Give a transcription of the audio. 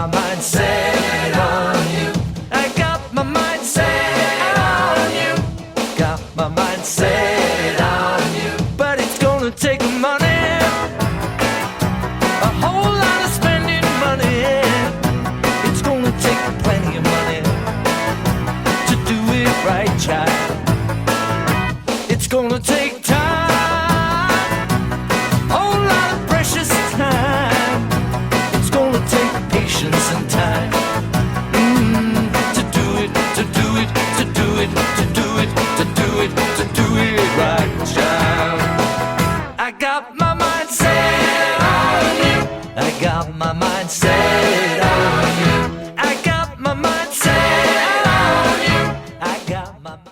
my mind set on you. I got my mind set on you. Got my mind set on you. But it's gonna take money, a whole lot of spending money. It's gonna take plenty of money to do it right, child. It's gonna take time, whole lot of precious time. It's gonna take patience and time to do it, to do it, to do it, to do it, to do it, to do it right, child. I got my mind set on you. I got my mind